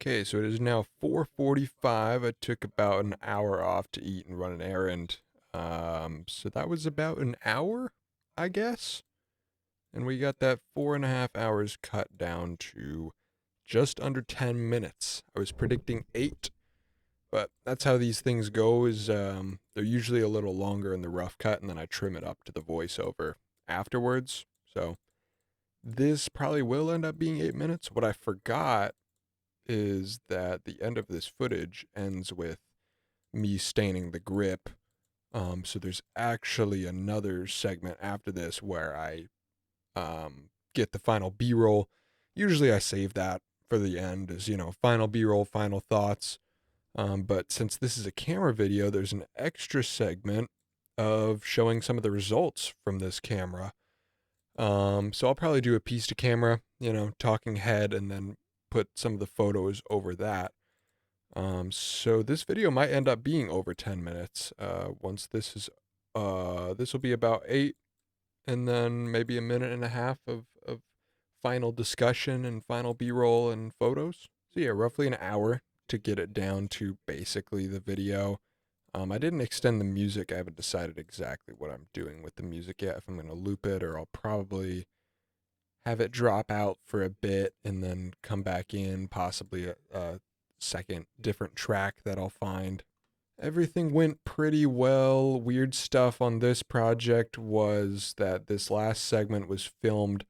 Okay, so it is now 4:45. I took about an hour off to eat and run an errand. So that was about an hour, I guess. And we got that 4.5 hours cut down to just under 10 minutes. I was predicting 8, but that's how these things go is they're usually a little longer in the rough cut, and then I trim it up to the voiceover afterwards. So this probably will end up being 8 minutes. What I forgot is that the end of this footage ends with me staining the grip. So there's actually another segment after this where I get the final B-roll. Usually I save that for the end as, final B-roll, final thoughts. But since this is a camera video, there's an extra segment of showing some of the results from this camera. So I'll probably do a piece to camera, talking head, and then put some of the photos over that. So this video might end up being over 10 minutes. Once this will be about 8, and then maybe a minute and a half of final discussion and final B-roll and photos. So yeah, roughly an hour to get it down to basically the video. I didn't extend the music. I haven't decided exactly what I'm doing with the music yet, if I'm going to loop it or I'll probably have it drop out for a bit and then come back in, possibly a second different track that I'll find. Everything went pretty well. Weird stuff on this project was that this last segment was filmed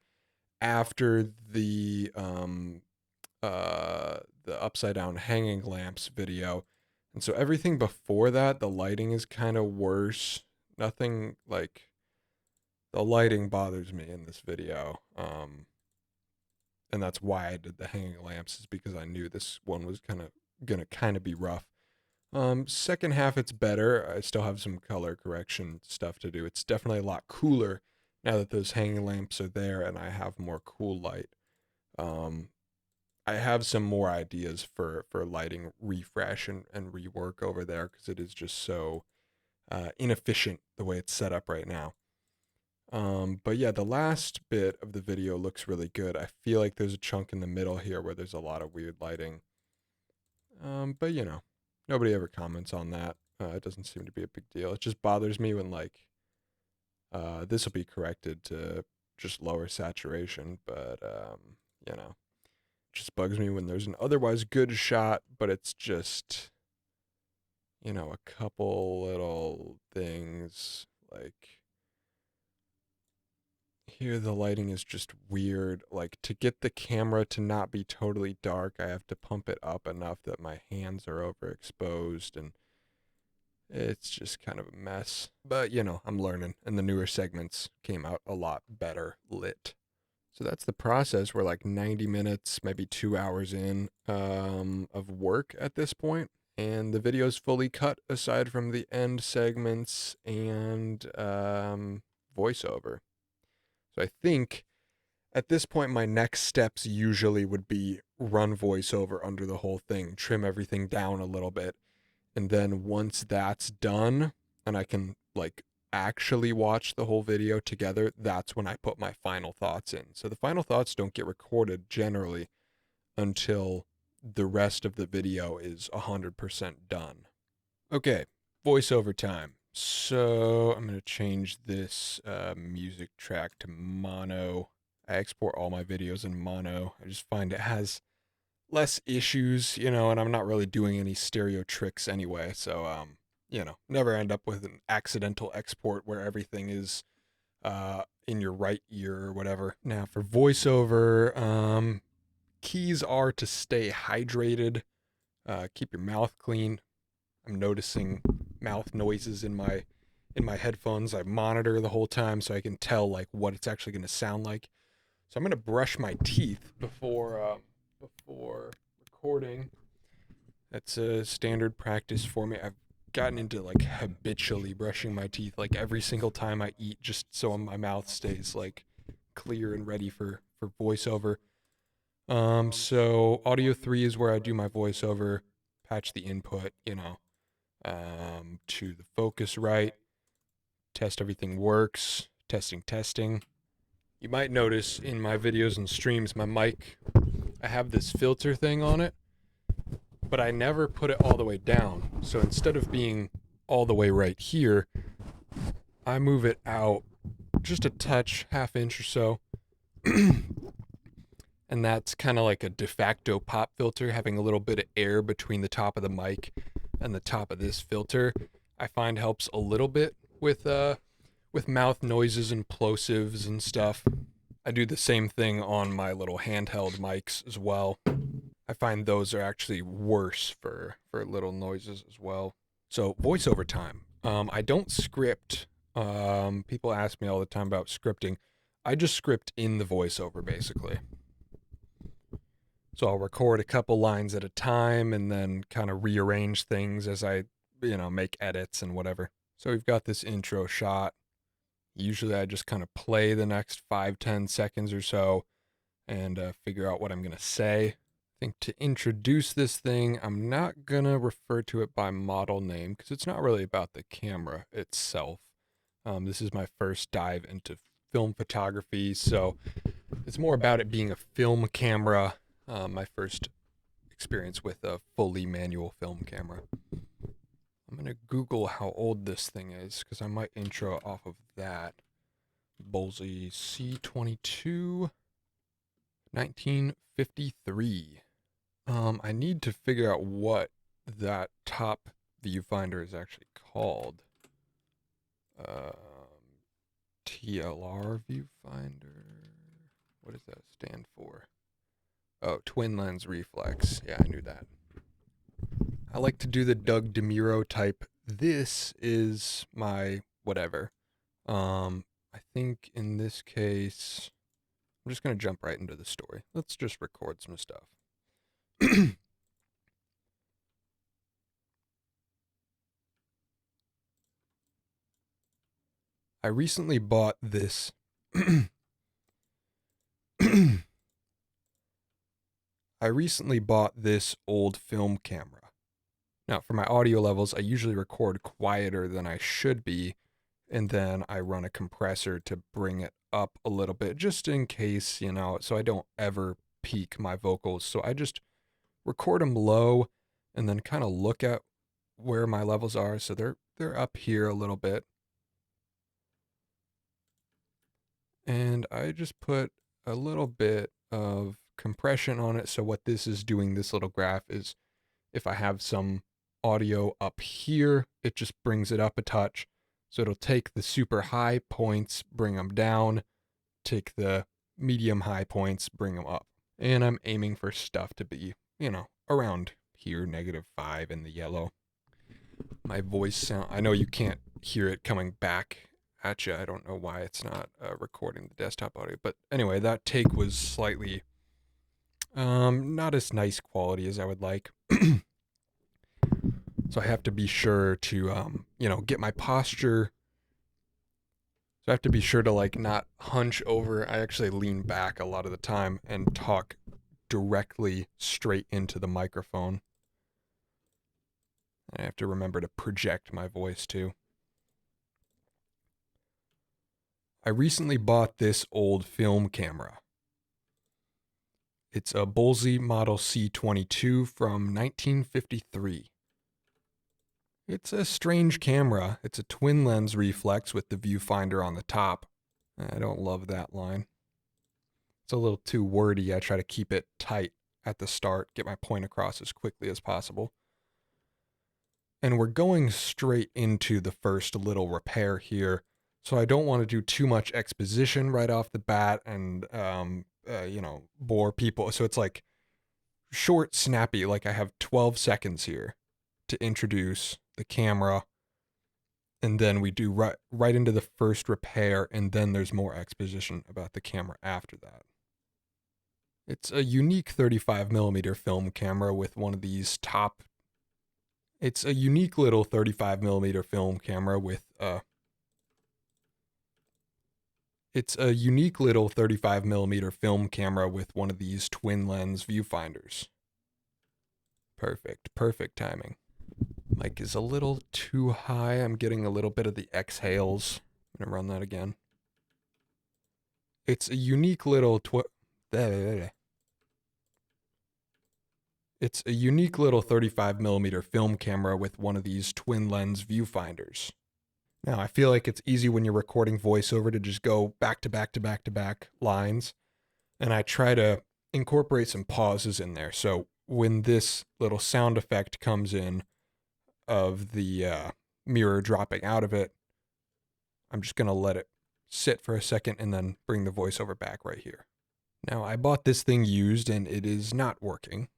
after the upside down hanging lamps video. And so everything before that, the lighting is kind of worse. Nothing like the lighting bothers me in this video. And that's why I did the hanging lamps, is because I knew this one was gonna be rough. Second half it's better. I still have some color correction stuff to do. It's definitely a lot cooler now that those hanging lamps are there and I have more cool light. I have some more ideas for lighting refresh and rework over there because it is just so inefficient the way it's set up right now. But yeah, the last bit of the video looks really good. I feel like there's a chunk in the middle here where there's a lot of weird lighting. But nobody ever comments on that. It doesn't seem to be a big deal. It just bothers me when this will be corrected to just lower saturation, but it just bugs me when there's an otherwise good shot, but it's just a couple little things like here the lighting is just weird. Like, to get the camera to not be totally dark, I have to pump it up enough that my hands are overexposed, and it's just kind of a mess. But I'm learning, and the newer segments came out a lot better lit. So that's the process. We're like 90 minutes, maybe 2 hours in of work at this point, and the video's fully cut aside from the end segments and voiceover. So I think at this point, my next steps usually would be run voiceover under the whole thing, trim everything down a little bit. And then once that's done and I can actually watch the whole video together, that's when I put my final thoughts in. So the final thoughts don't get recorded generally until the rest of the video is 100% done. Okay, voiceover time. So I'm going to change this music track to mono. I export all my videos in mono. I just find it has less issues, and I'm not really doing any stereo tricks anyway. So, never end up with an accidental export where everything is in your right ear or whatever. Now for voiceover, keys are to stay hydrated, keep your mouth clean. I'm noticing mouth noises in my headphones. I monitor the whole time so I can tell what it's actually going to sound like. So I'm going to brush my teeth before recording. That's a standard practice for me. I've gotten into habitually brushing my teeth every single time I eat, just so my mouth stays clear and ready for voiceover. So audio 3 is where I do my voiceover, patch the input, to the focus right, test everything works, testing. You might notice in my videos and streams, my mic, I have this filter thing on it. but I never put it all the way down. So instead of being all the way right here, I move it out just a touch, half inch or so. And that's kind of like a de facto pop filter, having a little bit of air between the top of the mic and the top of this filter. I find helps a little bit with mouth noises and plosives and stuff. I do the same thing on my little handheld mics as well. I find those are actually worse for little noises as well. So voiceover time. I don't script. People ask me all the time about scripting. I just script in the voiceover basically. So I'll record a couple lines at a time and then kind of rearrange things as I, make edits and whatever. So we've got this intro shot. Usually I just kind of play the next 5-10 seconds or so and figure out what I'm going to say. I think to introduce this thing, I'm not going to refer to it by model name because it's not really about the camera itself. This is my first dive into film photography, so it's more about it being a film camera. My first experience with a fully manual film camera. I'm going to Google how old this thing is because I might intro off of that. Bolsey C22, 1953. I need to figure out what that top viewfinder is actually called. TLR viewfinder. What does that stand for? Oh, twin lens reflex. Yeah, I knew that. I like to do the Doug DeMuro type. This is my whatever. I think in this case, I'm just going to jump right into the story. Let's just record some stuff. I recently bought this. I recently bought this old film camera. Now, for my audio levels, I usually record quieter than I should be, and then I run a compressor to bring it up a little bit, just in case, so I don't ever peak my vocals. So I just record them low and then kind of look at where my levels are. So they're up here a little bit. And I just put a little bit of compression on it. So what this is doing, this little graph, is if I have some audio up here, it just brings it up a touch. So it'll take the super high points, bring them down, take the medium high points, bring them up. And I'm aiming for stuff to be, around here, -5 in the yellow. My voice sound, I know you can't hear it coming back at you. I don't know why it's not recording the desktop audio. But anyway, that take was slightly not as nice quality as I would like. So I have to be sure to, get my posture. So I have to be sure to not hunch over. I actually lean back a lot of the time and talk directly straight into the microphone. I have to remember to project my voice too. I recently bought this old film camera. It's a Bolsey Model C22 from 1953. It's a strange camera. It's a twin lens reflex with the viewfinder on the top. I don't love that line. It's a little too wordy. I try to keep it tight at the start, get my point across as quickly as possible. And we're going straight into the first little repair here. So I don't want to do too much exposition right off the bat and, bore people. So it's like short, snappy. Like I have 12 seconds here to introduce the camera. And then we do right into the first repair. And then there's more exposition about the camera after that. It's a unique 35mm film camera with one of these top. It's a unique little 35mm film camera with It's a unique little 35mm film camera with one of these twin lens viewfinders. Perfect timing. Mic is a little too high. I'm getting a little bit of the exhales. I'm gonna run that again. It's a unique little It's a unique little 35mm film camera with one of these twin lens viewfinders. Now, I feel like it's easy when you're recording voiceover to just go back to back to back to back lines, and I try to incorporate some pauses in there. So when this little sound effect comes in of the mirror dropping out of it, I'm just going to let it sit for a second and then bring the voiceover back right here. Now, I bought this thing used and it is not working.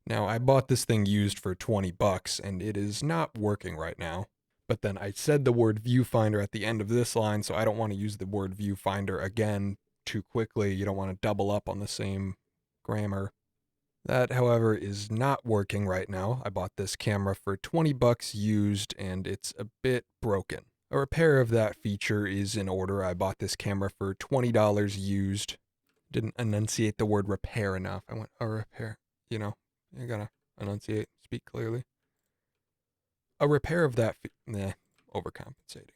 Now, I bought this thing used for $20 and it is not working right now. But then I said the word viewfinder at the end of this line, so I don't want to use the word viewfinder again too quickly. You don't want to double up on the same grammar. That, however, is not working right now. I bought this camera for $20 used and it's a bit broken. A repair of that feature is in order. I bought this camera for $20 used. Didn't enunciate the word repair enough. I went, a repair. You know, you gotta enunciate, speak clearly. A repair of that, overcompensating.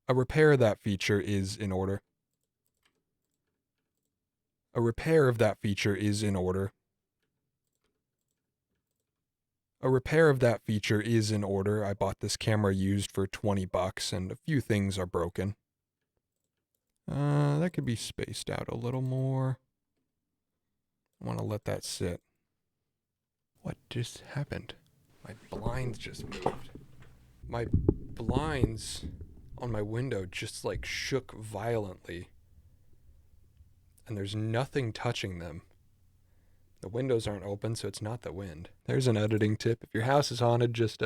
A repair of that feature is in order. A repair of that feature is in order. A repair of that feature is in order. I bought this camera used for $20 and a few things are broken. That could be spaced out a little more. I want to let that sit. What just happened? My blinds just moved. My blinds on my window just like shook violently. And there's nothing touching them. The windows aren't open, so it's not the wind. There's an editing tip. If your house is haunted, just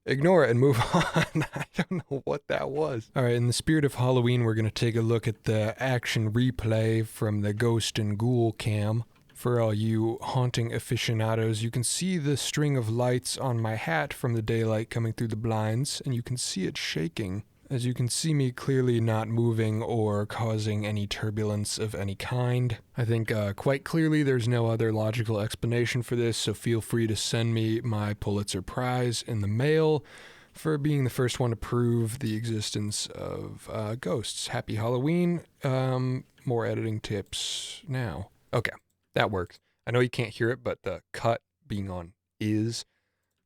ignore it and move on. I don't know what that was. All right, in the spirit of Halloween, we're going to take a look at the action replay from the Ghost and Ghoul cam. For all you haunting aficionados, you can see the string of lights on my hat from the daylight coming through the blinds, and you can see it shaking. As you can see me clearly not moving or causing any turbulence of any kind. I think quite clearly there's no other logical explanation for this, so feel free to send me my Pulitzer Prize in the mail for being the first one to prove the existence of ghosts. Happy Halloween. More editing tips now. Okay, that works. I know you can't hear it, but the cut being on is,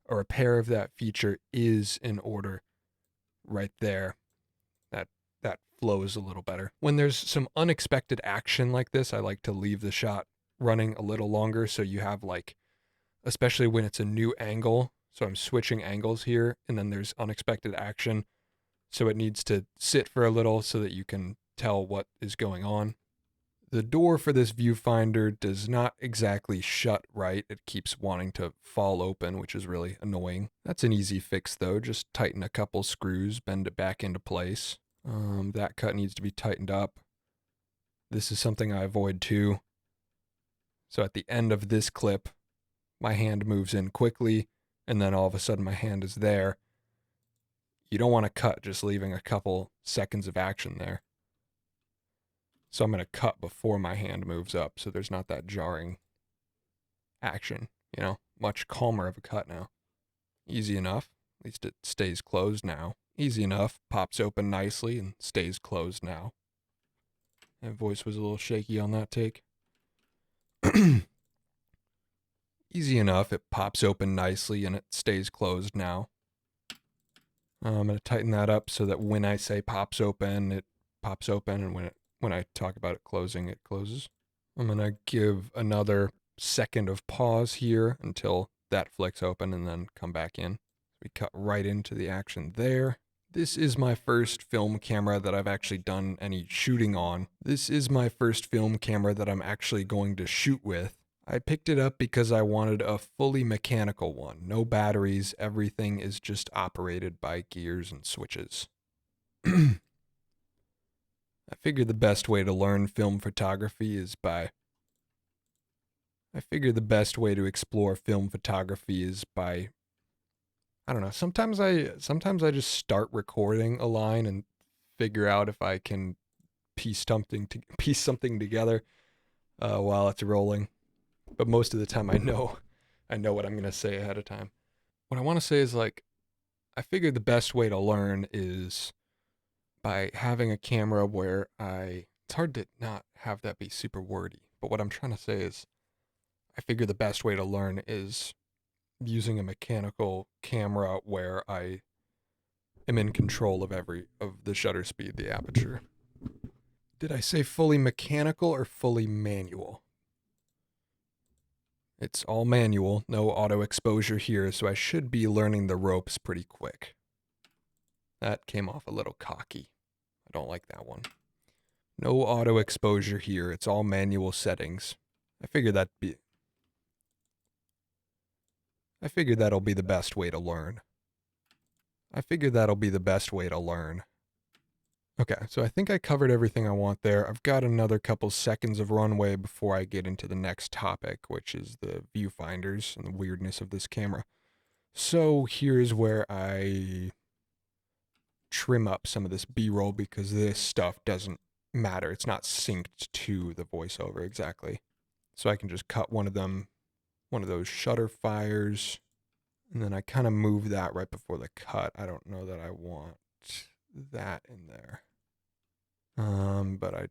or a repair of that feature is in order. Right there, that flows a little better. When there's some unexpected action like this, I like to leave the shot running a little longer, so you have like, especially when it's a new angle, so I'm switching angles here and then there's unexpected action, so it needs to sit for a little so that you can tell what is going on. The door for this viewfinder does not exactly shut right. It keeps wanting to fall open, which is really annoying. That's an easy fix though. Just tighten a couple screws, bend it back into place. That cut needs to be tightened up. This is something I avoid too. So at the end of this clip, my hand moves in quickly, and then all of a sudden my hand is there. You don't want to cut just leaving a couple seconds of action there. So I'm going to cut before my hand moves up, so there's not that jarring action, you know? Much calmer of a cut now. Easy enough. At least it stays closed now. Easy enough. Pops open nicely and stays closed now. That voice was a little shaky on that take. Easy enough. It pops open nicely and it stays closed now. I'm going to tighten that up so that when I say pops open, it pops open, and when I talk about it closing, it closes. I'm going to give another second of pause here until that flicks open and then come back in. We cut right into the action there. This is my first film camera that I've actually done any shooting on. This is my first film camera that I'm actually going to shoot with. I picked it up because I wanted a fully mechanical one. No batteries, everything is just operated by gears and switches. I figured the best way to learn film photography is by... I figured the best way to explore film photography is by... I don't know, sometimes I just start recording a line and figure out if I can piece something together while it's rolling. But most of the time I know what I'm going to say ahead of time. What I want to say is, like, I figured the best way to learn is by having a camera where I it's hard to not have that be super wordy. But what I'm trying to say is, I figure the best way to learn is using a mechanical camera where I am in control of the shutter speed, the aperture. Did I say fully mechanical or fully manual? It's all manual, no auto exposure here, so I should be learning the ropes pretty quick. That came off a little cocky. I don't like that one. No auto exposure here, it's all manual settings. I figured that'll be the best way to learn. Okay, so I think I covered everything I want there. I've got another couple seconds of runway before I get into the next topic, which is the viewfinders and the weirdness of this camera. So here's where I trim up some of this B-roll because this stuff doesn't matter. It's not synced to the voiceover exactly. So I can just cut one of those shutter fires, and then I kind of move that right before the cut. I don't know that I want that in there. But I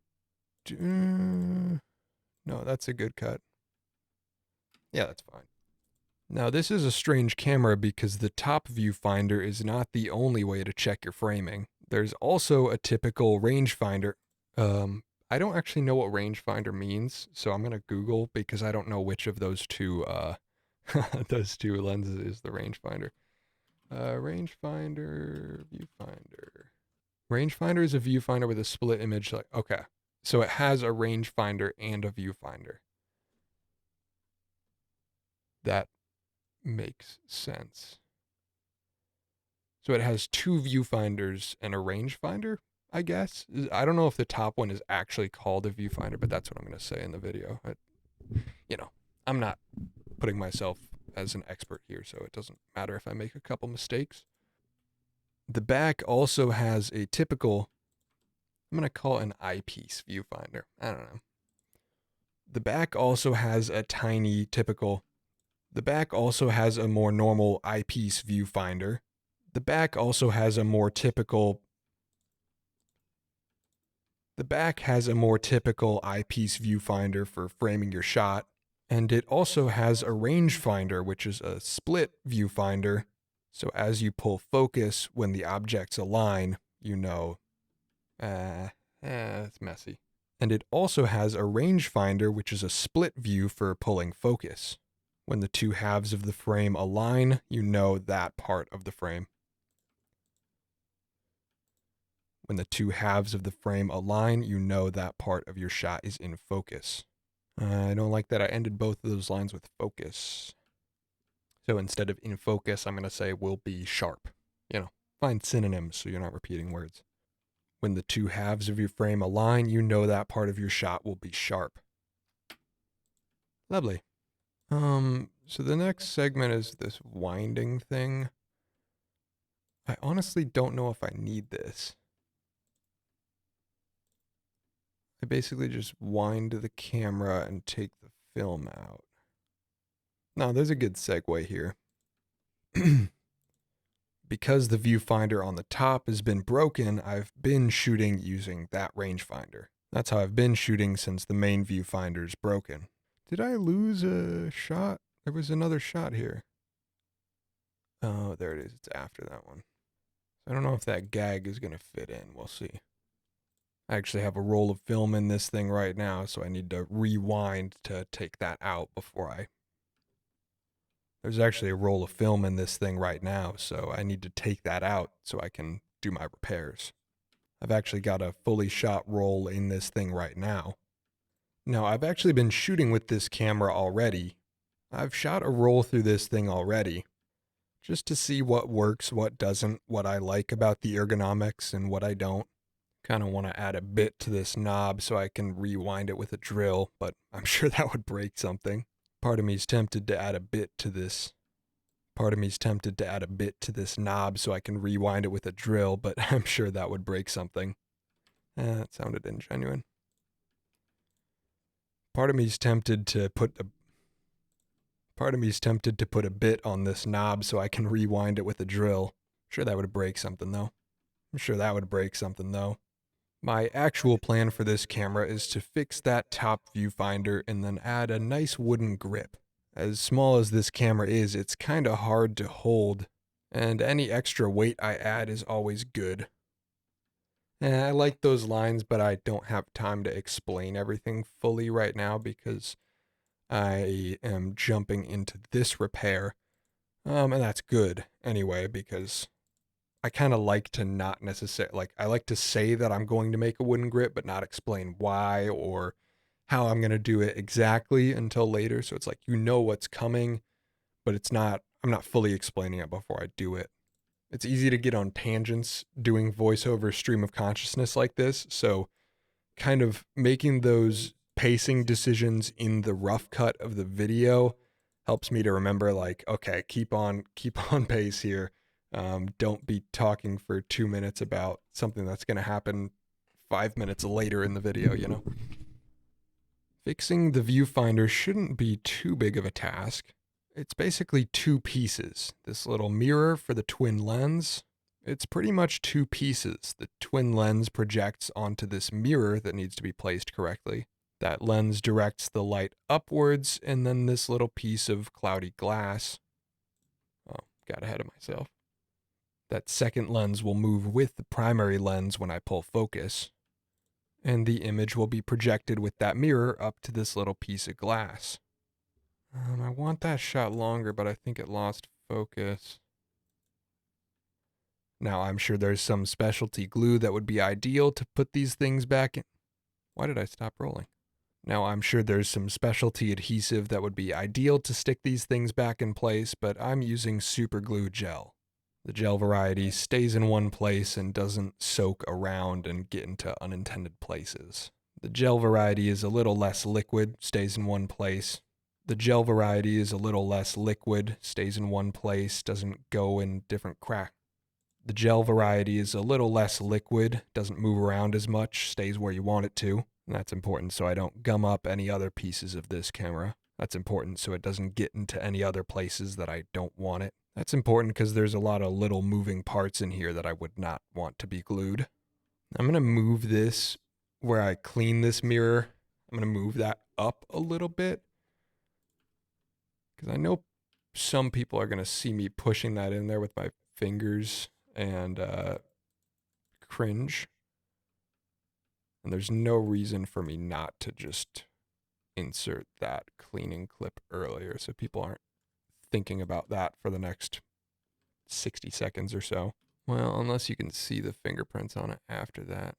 do. No, that's a good cut. Yeah, that's fine. Now, this is a strange camera because the top viewfinder is not the only way to check your framing. There's also a typical rangefinder. I don't actually know what rangefinder means, so I'm going to Google because I don't know which of those two those two lenses is the rangefinder. Rangefinder, viewfinder. Rangefinder is a viewfinder with a split image. Okay, so it has a rangefinder and a viewfinder. That makes sense. So it has two viewfinders and a rangefinder, I guess. I don't know if the top one is actually called a viewfinder, but that's what I'm going to say in the video. I'm not putting myself as an expert here, so it doesn't matter if I make a couple mistakes. The back also has a typical, I'm going to call it an eyepiece viewfinder. I don't know. The back also has a more normal eyepiece viewfinder. The back has a more typical eyepiece viewfinder for framing your shot. And it also has a rangefinder, which is a split viewfinder. So as you pull focus, when the objects align, it's messy. And it also has a rangefinder, which is a split view for pulling focus. When the two halves of the frame align, that part of the frame. When the two halves of the frame align, that part of your shot is in focus. I don't like that I ended both of those lines with focus. So instead of in focus, I'm going to say will be sharp. Find synonyms so you're not repeating words. When the two halves of your frame align, that part of your shot will be sharp. Lovely. So the next segment is this winding thing. I honestly don't know if I need this. I basically just wind the camera and take the film out. Now, there's a good segue here. Because the viewfinder on the top has been broken, I've been shooting using that rangefinder. That's how I've been shooting since the main viewfinder's broken. Did I lose a shot? There was another shot here. Oh, there it is. It's after that one. I don't know if that gag is going to fit in. We'll see. I actually have a roll of film in this thing right now, so I need to rewind to take that out before There's actually a roll of film in this thing right now, so I need to take that out so I can do my repairs. I've actually got a fully shot roll in this thing right now. Now, I've actually been shooting with this camera already. I've shot a roll through this thing already, just to see what works, what doesn't, what I like about the ergonomics and what I don't. Kind of want to add a bit to this knob so I can rewind it with a drill, but I'm sure that would break something. Part of me is tempted to add a bit to this knob so I can rewind it with a drill, but I'm sure that would break something. That sounded ingenuine. Part of me is tempted to put a bit on this knob so I can rewind it with a drill. I'm sure that would break something though. My actual plan for this camera is to fix that top viewfinder and then add a nice wooden grip. As small as this camera is, it's kinda hard to hold, and any extra weight I add is always good. I like those lines, but I don't have time to explain everything fully right now because I am jumping into this repair. And that's good anyway, because I kind of like to not necessarily, like, I like to say that I'm going to make a wooden grip, but not explain why or how I'm going to do it exactly until later. So it's like, you know what's coming, but I'm not fully explaining it before I do it. It's easy to get on tangents doing voiceover stream of consciousness like this. So kind of making those pacing decisions in the rough cut of the video helps me to remember, like, okay, keep on pace here. Don't be talking for 2 minutes about something that's going to happen 5 minutes later in the video, you know? Fixing the viewfinder shouldn't be too big of a task. It's basically two pieces. This little mirror for the twin lens. It's pretty much two pieces. The twin lens projects onto this mirror that needs to be placed correctly. That lens directs the light upwards, and then this little piece of cloudy glass. Oh, got ahead of myself. That second lens will move with the primary lens when I pull focus, and the image will be projected with that mirror up to this little piece of glass. I want that shot longer, but I think it lost focus. Now, I'm sure there's some specialty glue that would be ideal to put these things back in. Why did I stop rolling? Now, I'm sure there's some specialty adhesive that would be ideal to stick these things back in place, but I'm using super glue gel. The gel variety stays in one place and doesn't soak around and get into unintended places. The gel variety is a little less liquid, stays in one place. The gel variety is a little less liquid, stays in one place, doesn't go in different cracks. The gel variety is a little less liquid, doesn't move around as much, stays where you want it to. And that's important so I don't gum up any other pieces of this camera. That's important so it doesn't get into any other places that I don't want it. That's important because there's a lot of little moving parts in here that I would not want to be glued. I'm going to move this where I clean this mirror. I'm going to move that up a little bit because I know some people are going to see me pushing that in there with my fingers and cringe. And there's no reason for me not to just insert that cleaning clip earlier so people aren't thinking about that for the next 60 seconds or so. Well, unless you can see the fingerprints on it after that.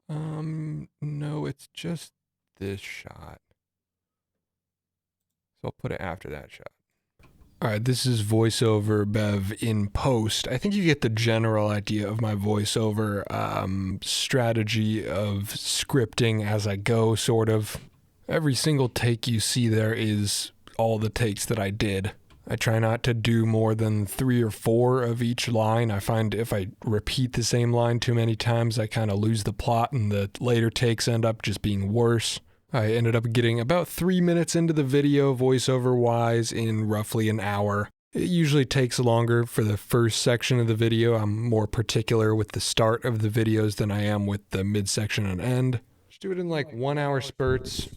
No, it's just this shot. So I'll put it after that shot. All right, this is voiceover Bev in post. I think you get the general idea of my voiceover strategy of scripting as I go, sort of. Every single take you see there is all the takes that I did. I try not to do more than 3 or 4 of each line. I find if I repeat the same line too many times, I kind of lose the plot and the later takes end up just being worse. I ended up getting about 3 minutes into the video voiceover-wise in roughly an hour. It usually takes longer for the first section of the video. I'm more particular with the start of the videos than I am with the midsection and end. Just do it in like 1 hour spurts,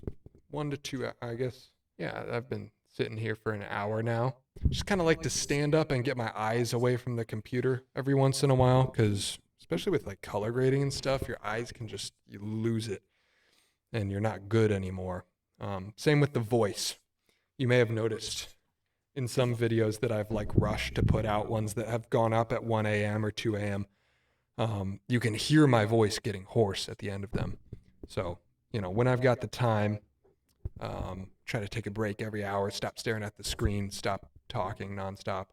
1 to 2, I guess. Yeah, I've been sitting here for an hour now. Just kind of like to stand up and get my eyes away from the computer every once in a while, because especially with like color grading and stuff, your eyes can just, you lose it and you're not good anymore. Same with the voice. You may have noticed in some videos that I've like rushed to put out, ones that have gone up at 1 a.m. or 2 a.m. You can hear my voice getting hoarse at the end of them. So, you know, when I've got the time, try to take a break every hour, stop staring at the screen, stop talking nonstop.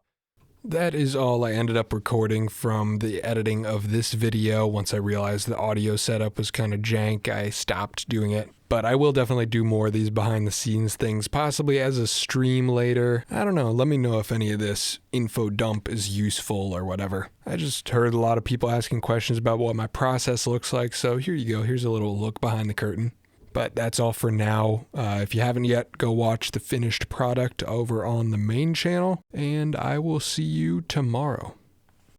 That is all I ended up recording from the editing of this video. Once I realized the audio setup was kind of jank, I stopped doing it. But I will definitely do more of these behind the scenes things, possibly as a stream later. I don't know, let me know if any of this info dump is useful or whatever. I just heard a lot of people asking questions about what my process looks like, so here you go, here's a little look behind the curtain. But that's all for now. If you haven't yet, go watch the finished product over on the main channel, and I will see you tomorrow.